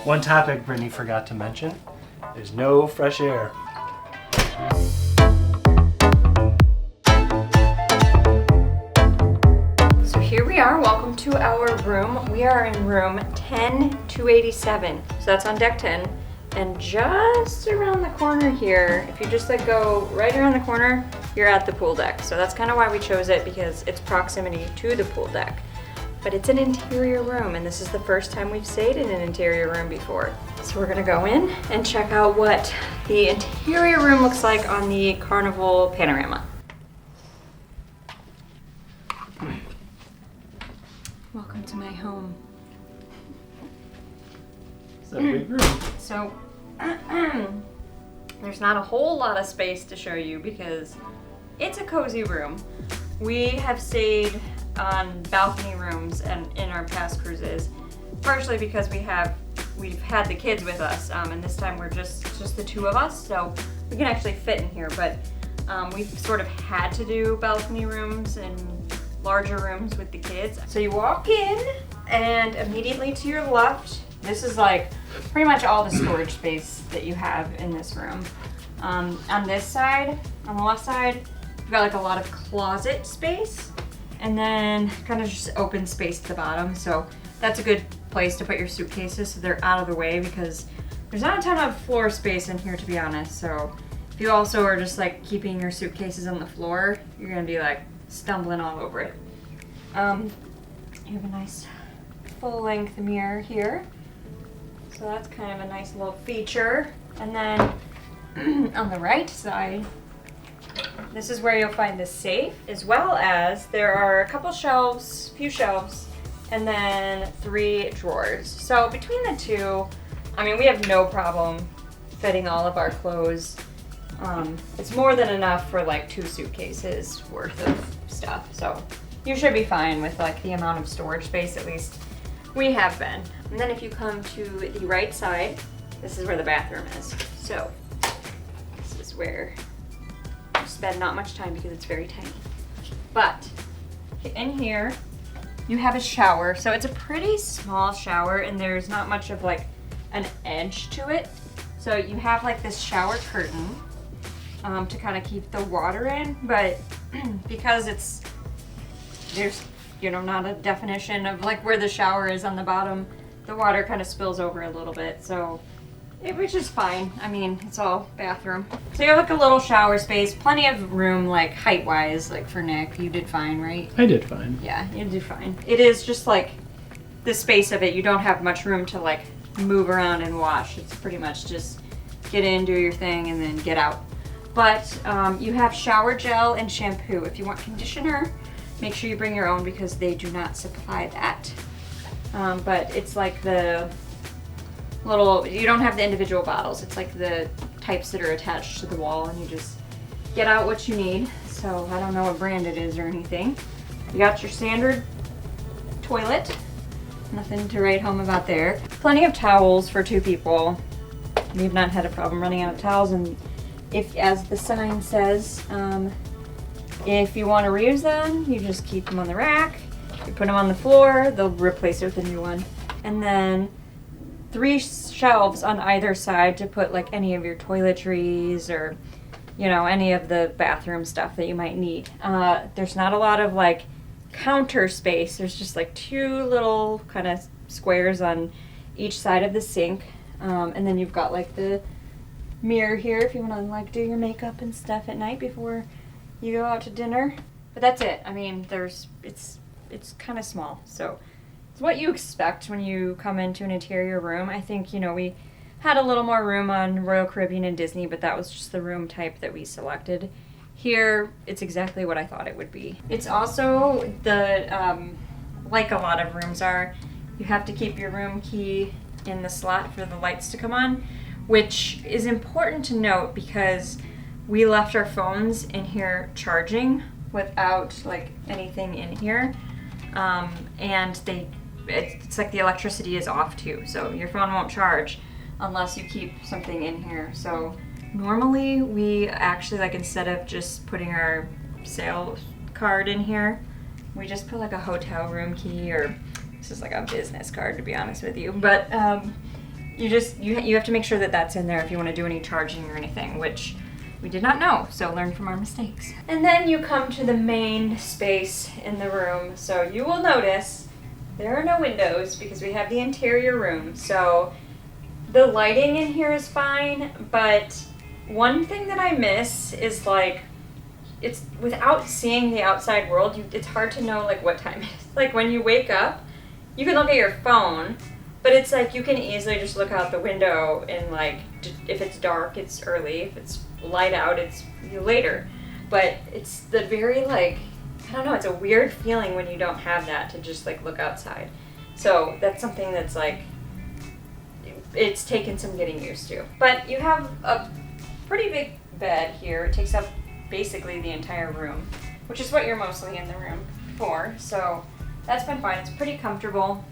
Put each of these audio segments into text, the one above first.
One topic Brittany forgot to mention, there's no fresh air. So here we are, welcome to our room. We are in room 10287. So that's on deck 10. And just around the corner here, if you just like go right around the corner, you're at the pool deck. So that's kind of why we chose it, because it's proximity to the pool deck. But it's an interior room, and this is the first time we've stayed in an interior room before. So we're gonna go in and check out what the interior room looks like on the Carnival Panorama. Welcome to my home. It's a big room. So, there's not a whole lot of space to show you because it's a cozy room. We have stayed on balcony rooms and in our past cruises, partially because we've had the kids with us, and this time we're just the two of us, so we can actually fit in here. But we've sort of had to do balcony rooms and larger rooms with the kids. So you walk in, and immediately to your left, this is like pretty much all the storage space that you have in this room. On this side, on the left side, you've got like a lot of closet space, and then kind of just open space at the bottom. So that's a good place to put your suitcases so they're out of the way, because there's not a ton of floor space in here, to be honest. So if you also are just like keeping your suitcases on the floor, you're gonna be like stumbling all over it. You have a nice full-length mirror here. So that's kind of a nice little feature. And then on the right side, this is where you'll find the safe, as well as there are a couple shelves, few shelves, and then 3 drawers. So between the two, I mean, we have no problem fitting all of our clothes. It's more than enough for like 2 suitcases worth of stuff. So you should be fine with like the amount of storage space, at least we have been. And then if you come to the right side, this is where the bathroom is. So this is where you spend not much time because it's very tiny. But in here, you have a shower. So it's a pretty small shower, and there's not much of like an edge to it. So you have like this shower curtain to kind of keep the water in, but because there's not a definition of like where the shower is on the bottom, the water kind of spills over a little bit, so which is fine. I mean, it's all bathroom. So you have like a little shower space, plenty of room, like height-wise, like for Nick. You did fine, right? I did fine. Yeah, you did fine. It is just like the space of it. You don't have much room to like move around and wash. It's pretty much just get in, do your thing, and then get out. But you have shower gel and shampoo. If you want conditioner, make sure you bring your own because they do not supply that. But it's like the little, you don't have the individual bottles. It's like the types that are attached to the wall, and you just get out what you need. So I don't know what brand it is or anything. You got your standard toilet. Nothing to write home about there. Plenty of towels for 2 people. We've not had a problem running out of towels, and if, as the sign says, if you want to reuse them, you just keep them on the rack. You put them on the floor, they'll replace it with a new one. And then 3 shelves on either side to put like any of your toiletries or, any of the bathroom stuff that you might need. There's not a lot of like counter space. There's just like 2 little kind of squares on each side of the sink. And then you've got like the mirror here if you want to like do your makeup and stuff at night before you go out to dinner. But that's it. I mean, it's kind of small. So it's what you expect when you come into an interior room. I think, we had a little more room on Royal Caribbean and Disney, but that was just the room type that we selected. Here, it's exactly what I thought it would be. It's also like a lot of rooms are, you have to keep your room key in the slot for the lights to come on, which is important to note because we left our phones in here charging without like anything in here, and it's like the electricity is off too, so your phone won't charge unless you keep something in here. So normally we actually, like, instead of just putting our sale card in here, we just put like a hotel room key, or this is like a business card to be honest with you, but you have to make sure that that's in there if you want to do any charging or anything, which we did not know, so learn from our mistakes. And then you come to the main space in the room. So you will notice there are no windows because we have the interior room. So the lighting in here is fine, but one thing that I miss is like, it's without seeing the outside world, it's hard to know like what time it is. Like when you wake up, you can look at your phone, but it's like you can easily just look out the window and like, if it's dark, it's early. If it's light out, it's later. But it's the very like, I don't know, it's a weird feeling when you don't have that to just like look outside. So that's something that's like, it's taken some getting used to. But you have a pretty big bed here. It takes up basically the entire room, which is what you're mostly in the room for. So that's been fine. It's pretty comfortable.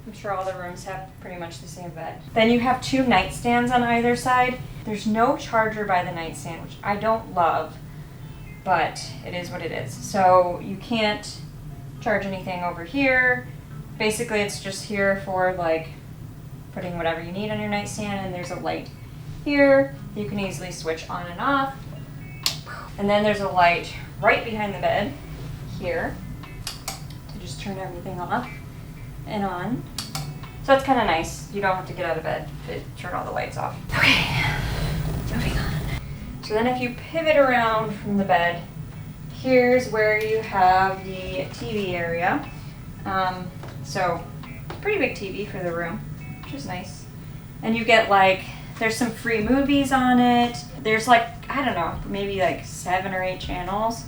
I'm sure all the rooms have pretty much the same bed. Then you have 2 nightstands on either side. There's no charger by the nightstand, which I don't love, but it is what it is. So you can't charge anything over here. Basically, it's just here for like putting whatever you need on your nightstand, and there's a light here. You can easily switch on and off. And then there's a light right behind the bed here to just turn everything off and on. So it's kind of nice. You don't have to get out of bed to turn all the lights off. Okay, moving on. So then if you pivot around from the bed, here's where you have the TV area. So pretty big TV for the room, which is nice. And you get like, there's some free movies on it. There's like, I don't know, maybe like 7 or 8 channels.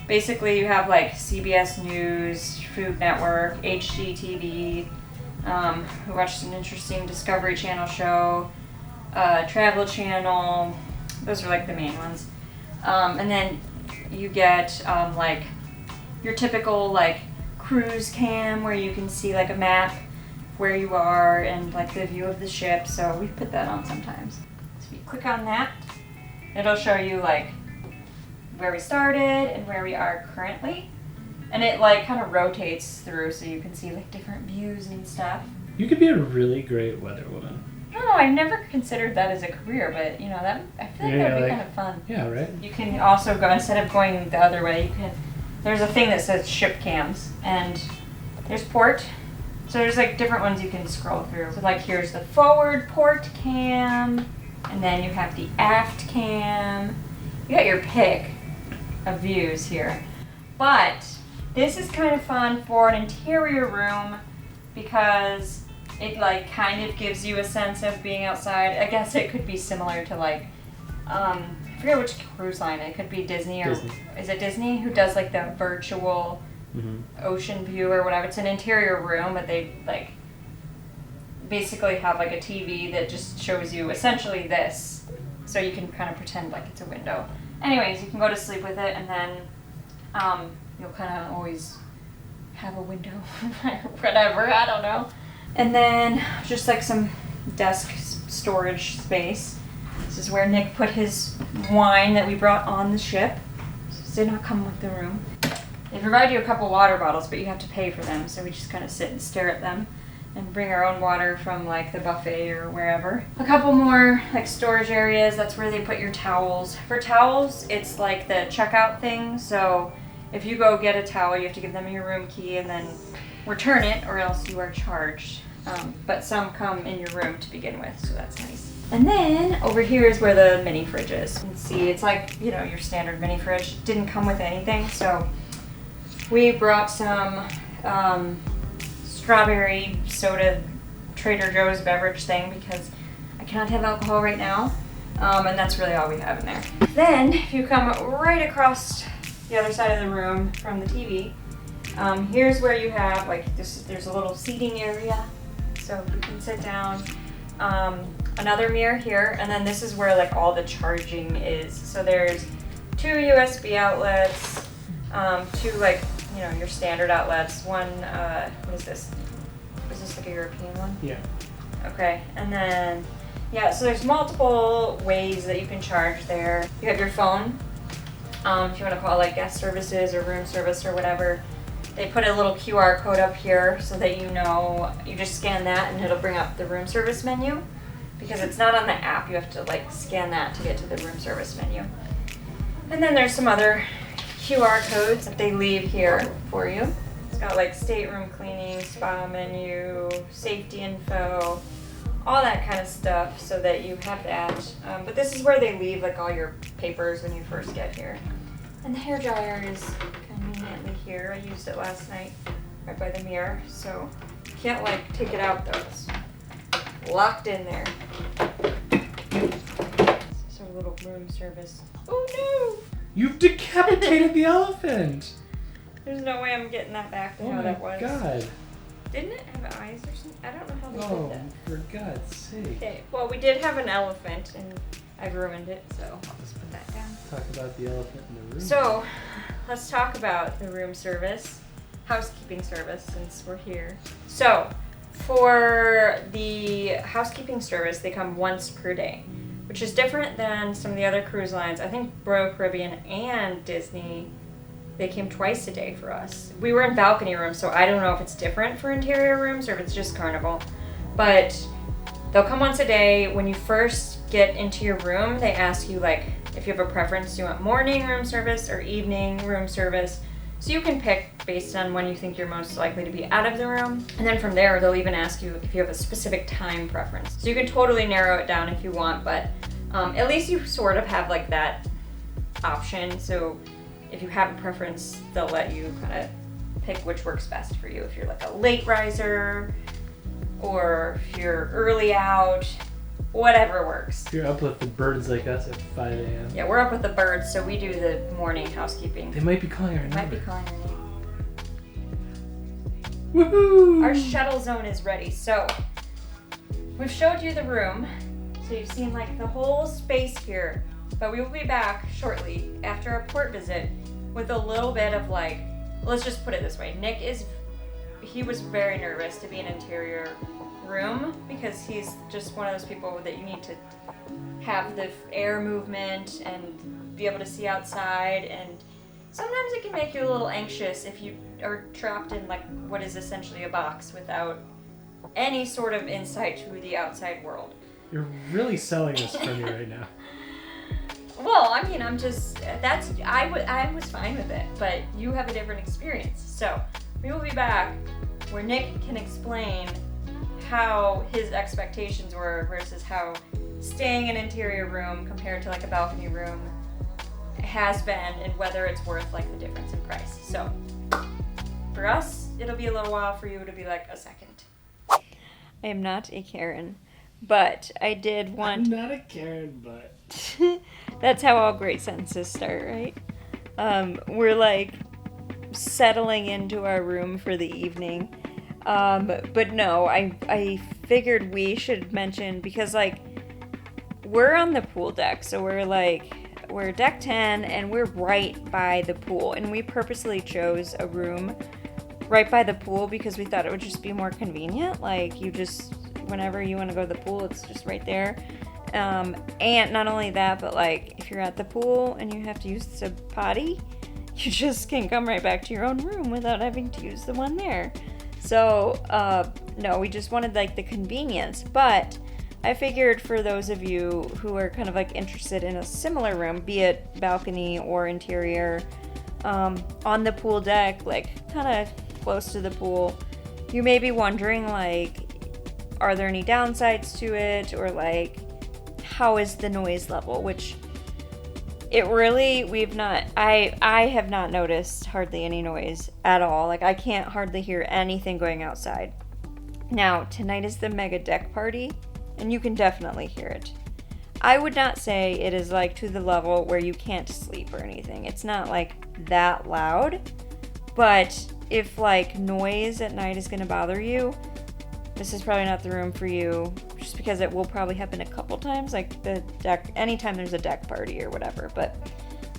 Basically you have like CBS News, Food Network, HGTV. We watched an interesting Discovery Channel show, Travel Channel. Those are like the main ones. And then you get like your typical like cruise cam where you can see like a map where you are and like the view of the ship. So we put that on sometimes. So if you click on that, it'll show you like where we started and where we are currently. And it like kind of rotates through so you can see like different views and stuff. You could be a really great weatherwoman. No, I've never considered that as a career, but you know, that I feel like Yeah, that would be like- kind of fun. Yeah, right? You can also go, instead of going the other way, you can, there's a thing that says ship cams, and there's port. So there's like different ones you can scroll through. So like here's the forward port cam, and then you have the aft cam. You got your pick of views here. But this is kind of fun for an interior room because it like kind of gives you a sense of being outside. I guess it could be similar to like, I forget which cruise line. It could be Disney or Disney. Is it Disney who does like the virtual ocean view or whatever. It's an interior room, but they like basically have like a TV that just shows you essentially this, so you can kind of pretend like it's a window. Anyways, you can go to sleep with it, and then you'll kind of always have a window or whatever, I don't know. And then just like some desk storage space. This is where Nick put his wine that we brought on the ship. This did not come with the room. They provide you a couple water bottles, but you have to pay for them, so we just kind of sit and stare at them and bring our own water from like the buffet or wherever. A couple more like storage areas. That's where they put your towels. For towels, it's like the checkout thing, so if you go get a towel, you have to give them your room key and then return it, or else you are charged. But some come in your room to begin with, so that's nice. And then over here is where the mini fridge is. You can see it's like, you know, your standard mini fridge. Didn't come with anything, so we brought some strawberry soda Trader Joe's beverage thing because I cannot have alcohol right now, and that's really all we have in there. Then if you come right across the other side of the room from the TV, here's where you have like this. There's a little seating area, so you can sit down. Another mirror here, and then this is where like all the charging is. So there's 2 USB outlets, 2 like, you know, your standard outlets. One, what is this? Is this like a European one? Yeah. Okay, and then, yeah, so there's multiple ways that you can charge there. You have your phone, if you want to call like guest services or room service or whatever. They put a little QR code up here so that you know, you just scan that and it'll bring up the room service menu. because it's not on the app. You have to like scan that to get to the room service menu. And then there's some other QR codes that they leave here for you. It's got like stateroom cleaning, spa menu, safety info, all that kind of stuff so that you have that. But this is where they leave like all your papers when you first get here. And the hairdryer is conveniently here. I used it last night right by the mirror, so can't like take it out though. It's locked in there. This is our little room service. Oh no! You've decapitated the elephant! There's no way I'm getting that back to how that was. Oh my god. Didn't it have eyes or something? I don't know how they Oh, did that. for God's sake. Okay, well we did have an elephant and I've ruined it, so I'll just put that down. Talk about the elephant in the room. So, let's talk about the room service, housekeeping service, since we're here. So, for the housekeeping service, they come once per day, which is different than some of the other cruise lines. I think Royal Caribbean and Disney, they came twice a day for us. We were in balcony rooms, so I don't know if it's different for interior rooms or if it's just Carnival. But they'll come once a day. When you first get into your room, they ask you like if you have a preference. Do you want morning room service or evening room service? So you can pick based on when you think you're most likely to be out of the room. And then from there, they'll even ask you if you have a specific time preference. So you can totally narrow it down if you want, but at least you sort of have like that option. So if you have a preference, they'll let you kind of pick which works best for you. If you're like a late riser, or if you're early out, whatever works. If you're up with the birds like us at 5 a.m. Yeah, we're up with the birds, so we do the morning housekeeping. They might be calling our number. Might be calling your name. Woohoo! Our shuttle zone is ready. So we've showed you the room, so you've seen like the whole space here. But we will be back shortly after our port visit with a little bit of like, let's just put it this way. He was very nervous to be in an interior room because he's just one of those people that you need to have the air movement and be able to see outside, and sometimes it can make you a little anxious if you are trapped in like what is essentially a box without any sort of insight to the outside world. You're really selling this for me right now. Well, I mean, I was fine with it, but you have a different experience. So we will be back where Nick can explain how his expectations were versus how staying in an interior room compared to like a balcony room has been, and whether it's worth like the difference in price. So for us, it'll be a little while. For you, it'll be like a second. I am not a Karen, but I did want... I'm not a Karen, but... That's how all great sentences start, right? We're like settling into our room for the evening. But no, I figured we should mention, because like we're on the pool deck, so we're deck 10 and we're right by the pool, and we purposely chose a room right by the pool because we thought it would just be more convenient. Like you just, whenever you want to go to the pool, it's just right there. And not only that, but like if you're at the pool and you have to use the potty, you just can come right back to your own room without having to use the one there. So, no, we just wanted like the convenience, but I figured for those of you who are kind of like interested in a similar room, be it balcony or interior, on the pool deck, like kind of close to the pool, you may be wondering like, are there any downsides to it, or like, how is the noise level? Which it really, I have not noticed hardly any noise at all. Like I can't hardly hear anything going outside. Now, tonight is the mega deck party, and you can definitely hear it. I would not say it is like to the level where you can't sleep or anything. It's not like that loud, but if like noise at night is gonna bother you, this is probably not the room for you, just because it will probably happen a couple times, like the deck, anytime there's a deck party or whatever. But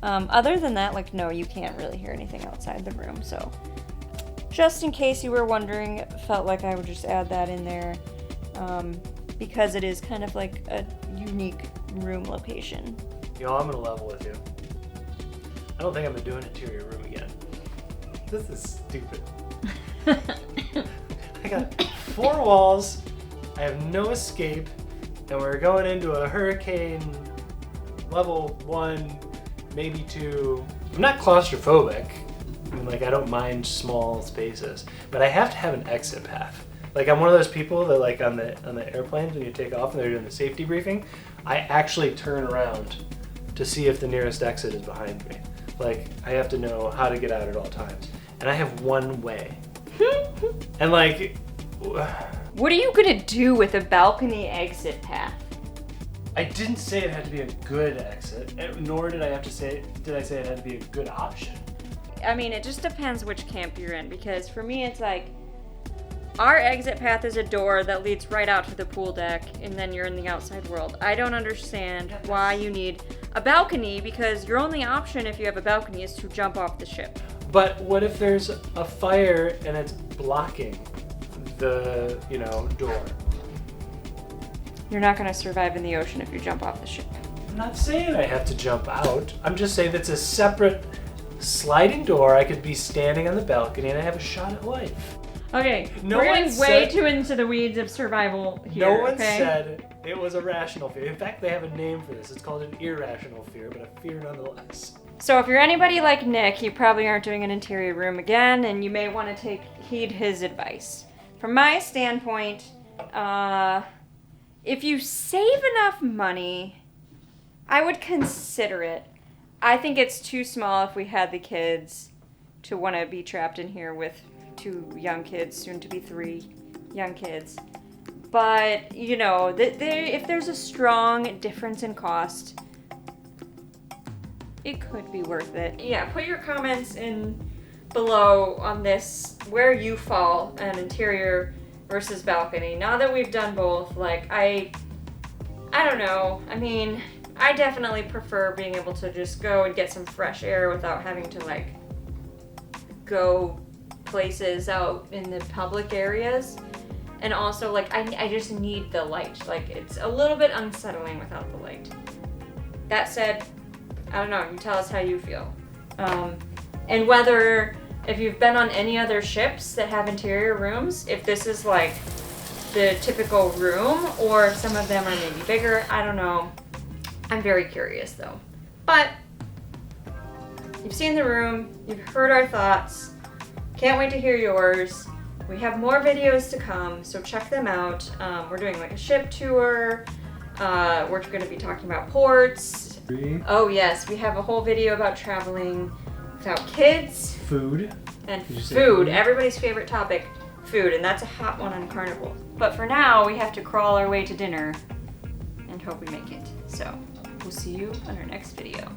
other than that, like, no, you can't really hear anything outside the room. So just in case you were wondering, felt like I would just add that in there, because it is kind of like a unique room location. Yo, I'm gonna level with you. I don't think I'm gonna do an interior room again. This is stupid. I got 4 walls, I have no escape, and we're going into a hurricane level 1, maybe 2. I'm not claustrophobic. I mean, like, I don't mind small spaces, but I have to have an exit path. Like, I'm one of those people that, like, on the airplanes when you take off and they're doing the safety briefing, I actually turn around to see if the nearest exit is behind me. Like, I have to know how to get out at all times, and I have one way. And like, what are you gonna do with a balcony exit path? I didn't say it had to be a good exit, nor did I say it had to be a good option. I mean, it just depends which camp you're in, because for me it's like, our exit path is a door that leads right out to the pool deck, and then you're in the outside world. I don't understand why you need a balcony, because your only option if you have a balcony is to jump off the ship. But what if there's a fire and it's blocking the, door? You're not gonna survive in the ocean if you jump off the ship. I'm not saying I have to jump out. I'm just saying that's a separate sliding door. I could be standing on the balcony and I have a shot at life. Okay, No we're one getting way said- too into the weeds of survival here, No one okay? said it was a rational fear. In fact, they have a name for this. It's called an irrational fear, but a fear nonetheless. So if you're anybody like Nick, you probably aren't doing an interior room again, and you may want to heed his advice. From my standpoint, if you save enough money, I would consider it. I think it's too small if we had the kids to want to be trapped in here with 2 young kids, soon to be 3 young kids. But, if there's a strong difference in cost, it could be worth it. Yeah, put your comments in below on this, where you fall on interior versus balcony. Now that we've done both, like, I don't know. I mean, I definitely prefer being able to just go and get some fresh air without having to, like, go places out in the public areas. And also, like, I just need the light. Like, it's a little bit unsettling without the light. That said, I don't know, you tell us how you feel. And whether, if you've been on any other ships that have interior rooms, if this is like the typical room, or if some of them are maybe bigger, I don't know. I'm very curious though. But you've seen the room, you've heard our thoughts. Can't wait to hear yours. We have more videos to come, so check them out. We're doing like a ship tour. We're going to be talking about ports. Oh yes, we have a whole video about traveling without kids. Food. And Did you say food. food? Everybody's favorite topic, food, and that's a hot one on Carnival. But for now, we have to crawl our way to dinner and hope we make it. So, we'll see you on our next video.